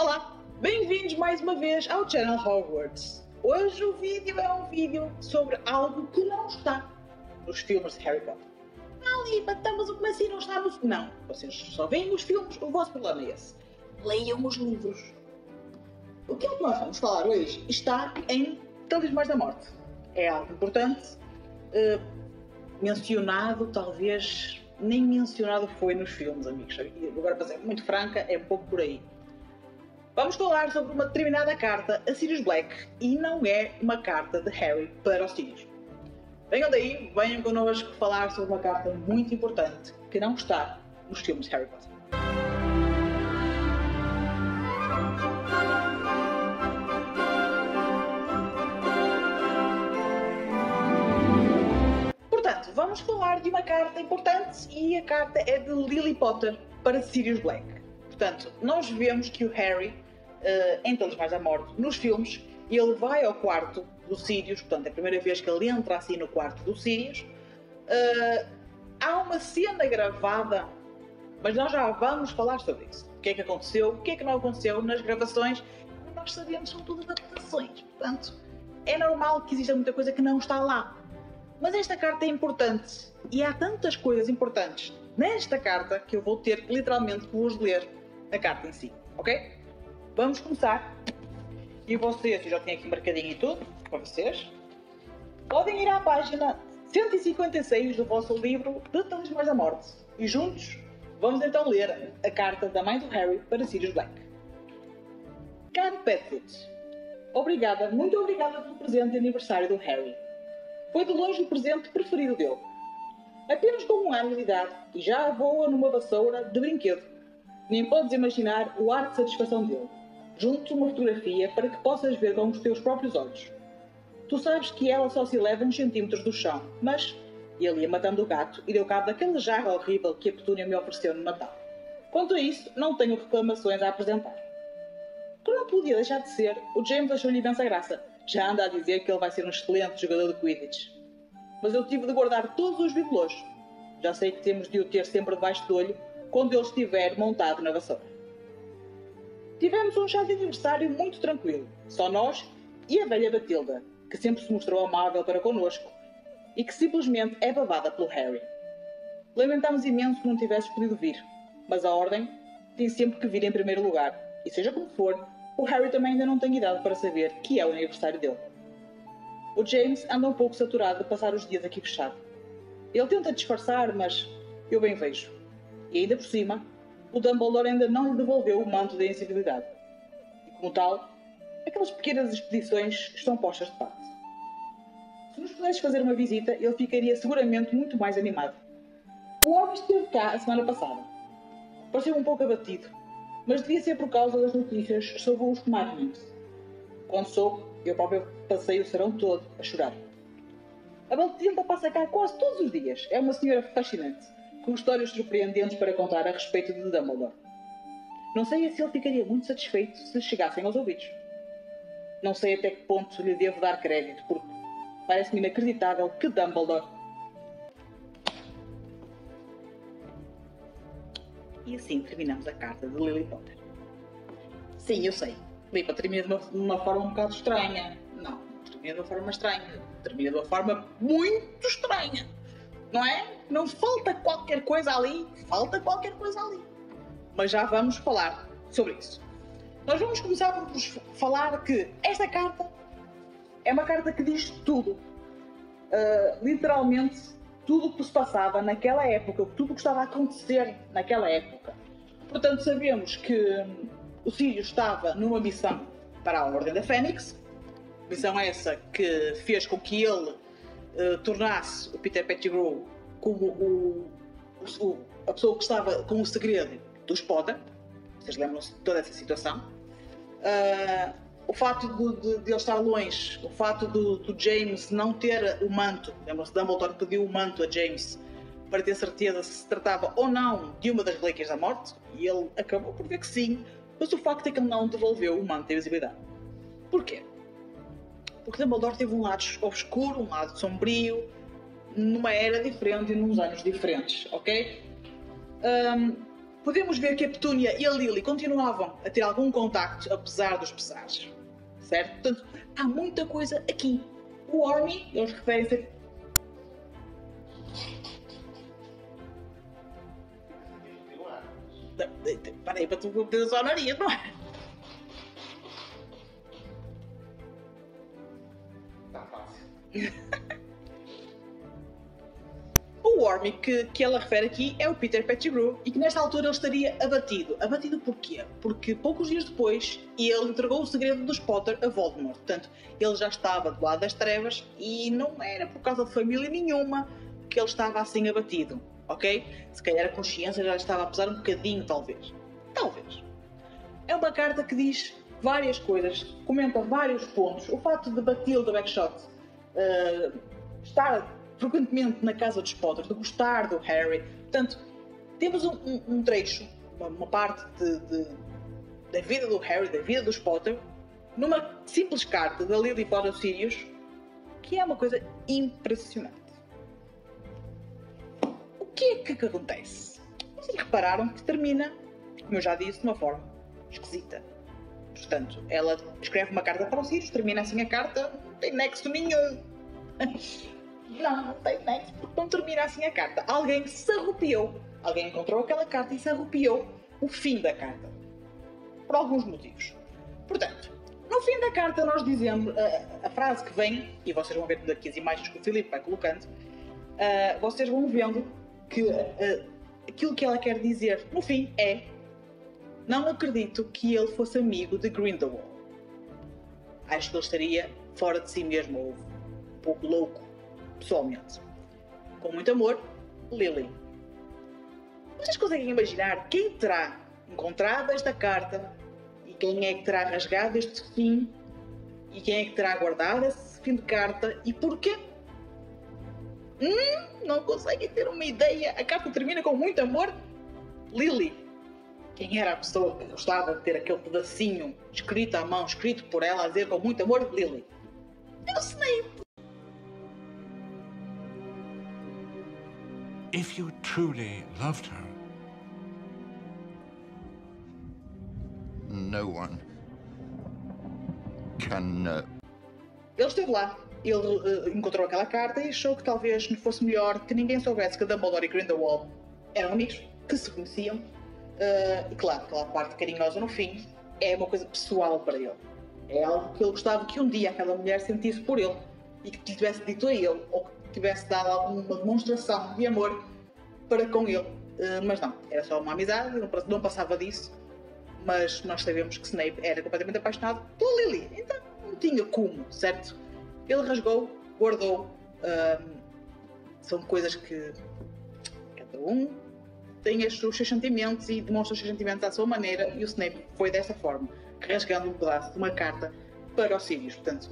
Olá, bem-vindos mais uma vez ao Channel Hogwarts. Hoje o vídeo é um vídeo sobre algo que não está nos filmes de Harry Potter. Ali, estamos a começar e não está nos... Não, vocês só veem os filmes, o vosso problema é esse. Leiam os livros. O que é que nós vamos falar hoje está em Talismãs da Morte. É algo importante, mencionado, talvez nem mencionado foi nos filmes, amigos. E agora, para ser muito franca, é um pouco por aí. Vamos falar sobre uma determinada carta a Sirius Black e não é uma carta de Harry para os Sirius. Venham daí, venham connosco falar sobre uma carta muito importante que não está nos filmes de Harry Potter. Portanto, vamos falar de uma carta importante e a carta é de Lily Potter para Sirius Black. Portanto, nós vemos que o Harry, em Talismãs da Morte, nos filmes, ele vai ao quarto do Sirius, portanto, é a primeira vez que ele entra assim no quarto do Sirius. Há uma cena gravada, mas nós já vamos falar sobre isso. O que é que aconteceu, o que é que não aconteceu nas gravações. Nós sabemos que são todas adaptações, portanto, é normal que exista muita coisa que não está lá. Mas esta carta é importante e há tantas coisas importantes nesta carta que eu vou ter literalmente que vos ler a carta em si, ok? Vamos começar. E vocês, eu já tenho aqui marcadinho e tudo, para vocês, podem ir à página 156 do vosso livro de Talismãs da Morte. E juntos, vamos então ler a carta da mãe do Harry para Sirius Black. Caro Padfoot, obrigada, muito obrigada pelo presente de aniversário do Harry. Foi de longe o presente preferido dele. Apenas com 1 ano de idade e já voa numa vassoura de brinquedo. Nem podes imaginar o ar de satisfação dele. Junto uma fotografia para que possas ver com os teus próprios olhos. Tu sabes que ela só se eleva uns centímetros do chão, mas ele ia matando o gato e deu cabo daquele jarro horrível que a Petúnia me ofereceu no Natal. Quanto a isso, não tenho reclamações a apresentar. Que não podia deixar de ser, o James achou-lhe imensa graça. Já anda a dizer que ele vai ser um excelente jogador de Quidditch. Mas eu tive de guardar todos os bibelôs. Já sei que temos de o ter sempre debaixo do olho quando ele estiver montado na vassoura. Tivemos um chá de aniversário muito tranquilo, só nós e a velha Batilda, que sempre se mostrou amável para connosco e que simplesmente é babada pelo Harry. Lamentamos imenso que não tivesses podido vir, mas a ordem tem sempre que vir em primeiro lugar, e seja como for, o Harry também ainda não tem idade para saber que é o aniversário dele. O James anda um pouco saturado de passar os dias aqui fechado. Ele tenta disfarçar, mas eu bem vejo. E ainda por cima, o Dumbledore ainda não lhe devolveu o manto da invisibilidade. E como tal, aquelas pequenas expedições estão postas de parte. Se nos pudesses fazer uma visita, ele ficaria seguramente muito mais animado. O homem esteve cá a semana passada. Pareceu um pouco abatido, mas devia ser por causa das notícias sobre os Marmings. Quando soube, eu próprio passei o serão todo a chorar. A Batilda passa cá quase todos os dias. É uma senhora fascinante, com histórias surpreendentes para contar a respeito de Dumbledore. Não sei se ele ficaria muito satisfeito se chegassem aos ouvidos. Não sei até que ponto lhe devo dar crédito, porque parece-me inacreditável que Dumbledore... E assim terminamos a carta de Lily Potter. Sim, eu sei. Lily Potter termina de uma forma um bocado estranha. Não, termina de uma forma estranha. Termina de uma forma muito estranha. Não é? Não falta qualquer coisa ali. Falta qualquer coisa ali. Mas já vamos falar sobre isso. Nós vamos começar por vos falar que esta carta é uma carta que diz tudo. Literalmente, tudo o que se passava naquela época, tudo o que estava a acontecer naquela época. Portanto, sabemos que o Sirius estava numa missão para a Ordem da Fênix. Missão essa que fez com que ele tornasse o Peter Pettigrew como a pessoa que estava com o segredo dos Potter. Vocês lembram-se de toda essa situação. O facto de ele estar longe, o facto do James não ter o manto, lembram-se, Dumbledore pediu o manto a James para ter certeza se tratava ou não de uma das relíquias da morte, e ele acabou por ver que sim, mas o facto é que ele não devolveu o manto da invisibilidade. Porquê? Porque Dumbledore teve um lado obscuro, um lado sombrio, numa era diferente e nos anos diferentes, ok? Podemos ver que a Petúnia e a Lily continuavam a ter algum contacto, apesar dos pesares. Certo? Portanto, há muita coisa aqui. O Ormy, eles referem-se Parei para tu ter só o nariz, não é? Está fácil. O Ormy que ela refere aqui é o Peter Pettigrew e que nesta altura ele estaria abatido. Abatido porquê? Porque poucos dias depois ele entregou o segredo dos Potter a Voldemort. Portanto, ele já estava do lado das trevas e não era por causa de família nenhuma que ele estava assim abatido, ok? Se calhar a consciência já estava a pesar um bocadinho, talvez. Talvez. É uma carta que diz várias coisas, comenta vários pontos. O facto de Bathilda Bagshot estar frequentemente na casa dos Potter, de gostar do Harry. Portanto, temos um trecho, uma parte da vida do Harry, da vida dos Potter, numa simples carta da Lily para o Sirius, que é uma coisa impressionante. O que é que acontece? Vocês repararam que termina, como eu já disse, de uma forma esquisita. Portanto, ela escreve uma carta para o Sirius, termina assim a carta, não tem nexo nenhum. Não tem nexo, porque não termina assim a carta. Alguém se arrupiou. Alguém encontrou aquela carta e se arrupiou o fim da carta. Por alguns motivos. Portanto, no fim da carta nós dizemos a frase que vem, e vocês vão ver daqui as imagens que o Filipe vai colocando, vocês vão vendo que aquilo que ela quer dizer no fim é: não acredito que ele fosse amigo de Grindelwald. Acho que ele estaria fora de si mesmo, ou um pouco louco, pessoalmente. Com muito amor, Lily. Vocês conseguem imaginar quem terá encontrado esta carta e quem é que terá rasgado este fim e quem é que terá guardado esse fim de carta e porquê? Não conseguem ter uma ideia. A carta termina com muito amor, Lily. Quem era a pessoa que gostava de ter aquele pedacinho escrito à mão, escrito por ela, a dizer com muito amor, Lily? É o Snape. If you truly loved her, No one can. Ele esteve lá. Ele encontrou aquela carta e achou que talvez não fosse melhor que ninguém soubesse que Dumbledore e Grindelwald eram amigos, que se conheciam. E claro, aquela parte carinhosa no fim é uma coisa pessoal para ele. É algo que ele gostava que um dia aquela mulher sentisse por ele e que lhe tivesse dito a ele, ou que tivesse dado alguma demonstração de amor para com ele. Mas não, era só uma amizade, não passava disso. Mas nós sabemos que Snape era completamente apaixonado pela Lily, então não tinha como, certo? Ele rasgou, guardou. São coisas que cada um tem os seus sentimentos e demonstra os seus sentimentos à sua maneira, e o Snape foi dessa forma, rasgando um pedaço de uma carta para o Sirius. Portanto,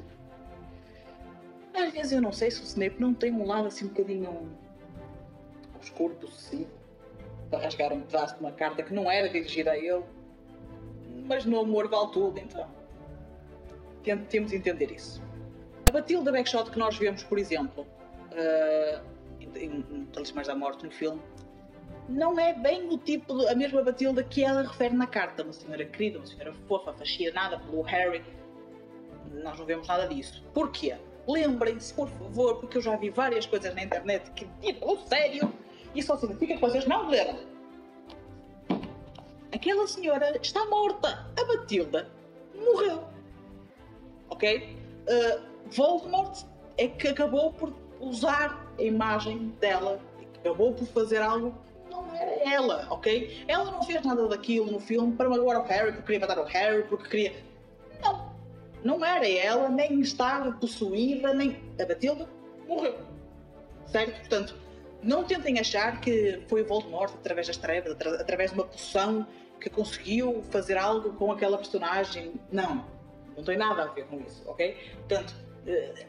às vezes eu não sei se o Snape não tem um lado assim um bocadinho obscuro, possessivo, para rasgar um pedaço de uma carta que não era dirigida a ele, mas no amor vale tudo, então temos de entender isso. A Bathilda Bagshot que nós vemos, por exemplo, em Talismãs da Morte no filme, não é bem o tipo, a mesma Bathilda que ela refere na carta. Uma senhora querida, uma senhora fofa, fascinada pelo Harry. Nós não vemos nada disso. Porquê? Lembrem-se, por favor, porque eu já vi várias coisas na internet que tipo, sério, e só significa que vocês não leram. Aquela senhora está morta. A Bathilda morreu. Ok? Voldemort é que acabou por usar a imagem dela, acabou por fazer algo que não era ela, ok? Ela não fez nada daquilo no filme para magoar o Harry, porque queria matar o Harry, porque queria... Não era ela, nem estava possuída, nem... A Bathilda morreu. Certo? Portanto, não tentem achar que foi o Voldemort através das trevas, através de uma poção que conseguiu fazer algo com aquela personagem. Não tem nada a ver com isso, ok? Portanto,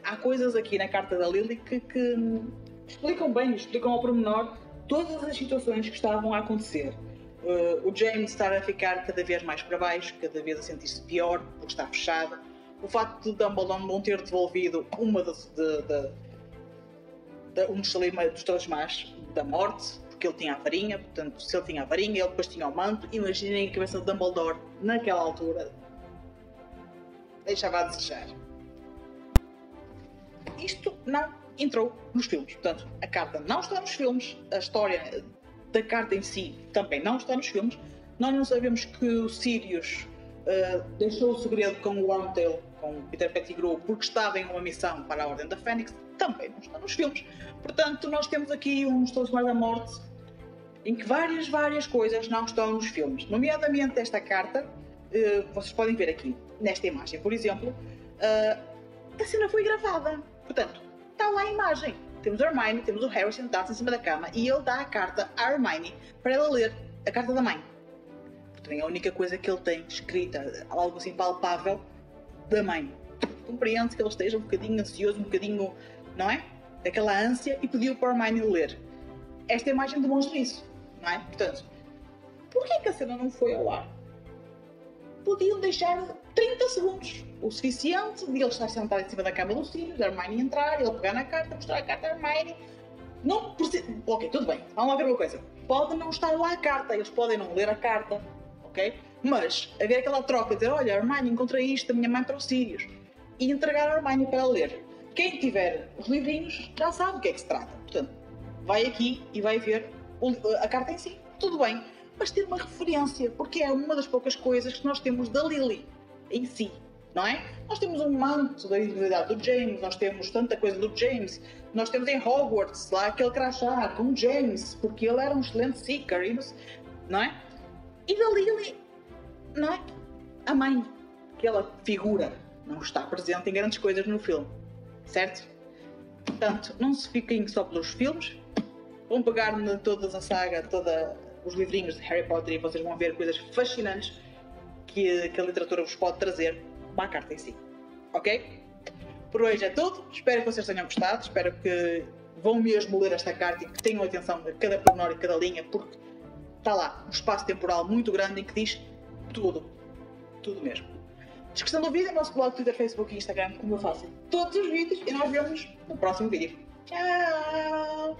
há coisas aqui na carta da Lily que explicam bem, explicam ao pormenor todas as situações que estavam a acontecer. O James estar a ficar cada vez mais para baixo, cada vez a sentir-se pior, porque está fechado. O facto de Dumbledore não ter devolvido um dos talismãs da morte, porque porque ele tinha a varinha, portanto, se ele tinha a varinha, ele depois tinha o manto. Imaginem a cabeça de Dumbledore naquela altura. Deixava a desejar. Isto não entrou nos filmes, portanto, a carta não está nos filmes, a história da carta em si também não está nos filmes. Nós não sabemos que o Sirius deixou o segredo com o Wormtail, com o Peter Pettigrew, porque estava em uma missão para a Ordem da Fênix, também não está nos filmes. Portanto, nós temos aqui um Estourões da Morte em que várias coisas não estão nos filmes, nomeadamente esta carta. Vocês podem ver aqui, nesta imagem, por exemplo, a cena foi gravada, portanto, está lá a imagem. Temos a Hermione, temos o Harry sentado em cima da cama e ele dá a carta à Hermione para ela ler, a carta da mãe. Portanto, é a única coisa que ele tem escrita, algo assim palpável, da mãe. Compreende que ele esteja um bocadinho ansioso, um bocadinho, não é? Daquela ânsia, e pediu para a Hermione ler. Esta imagem demonstra isso, não é? Portanto, porquê que a cena não foi ao ar? Podiam deixar 30 segundos, o suficiente de ele estar sentado em cima da cama do Sirius, a Hermione entrar, ele pegar na carta, mostrar a carta à Hermione. Não precisa... Ok, tudo bem, vamos lá ver uma coisa. Pode não estar lá a carta, eles podem não ler a carta, ok? Mas haver aquela troca, dizer, olha, Hermione, encontrei isto da minha mãe para o Sirius, e entregar a Hermione para ela ler. Quem tiver os livrinhos já sabe o que é que se trata. Portanto, vai aqui e vai ver a carta em si. Tudo bem, mas ter uma referência, porque é uma das poucas coisas que nós temos da Lily em si, não é? Nós temos um manto da individualidade do James, nós temos tanta coisa do James, nós temos em Hogwarts lá aquele crachá com o James, porque ele era um excelente seeker, não é? E da Lily, não é? A mãe, aquela figura, não está presente em grandes coisas no filme, certo? Portanto, não se fiquem só pelos filmes, vão pegar na toda a saga, todos os livrinhos de Harry Potter, e vocês vão ver coisas fascinantes que a literatura vos pode trazer para a carta em si, ok? Por hoje é tudo, espero que vocês tenham gostado, espero que vão mesmo ler esta carta e que tenham atenção a cada pormenor e cada linha, porque está lá um espaço temporal muito grande em que diz tudo mesmo. Descrição do vídeo é o nosso blog, Twitter, Facebook e Instagram, como eu faço em todos os vídeos, e nós vemos no próximo vídeo. Tchau!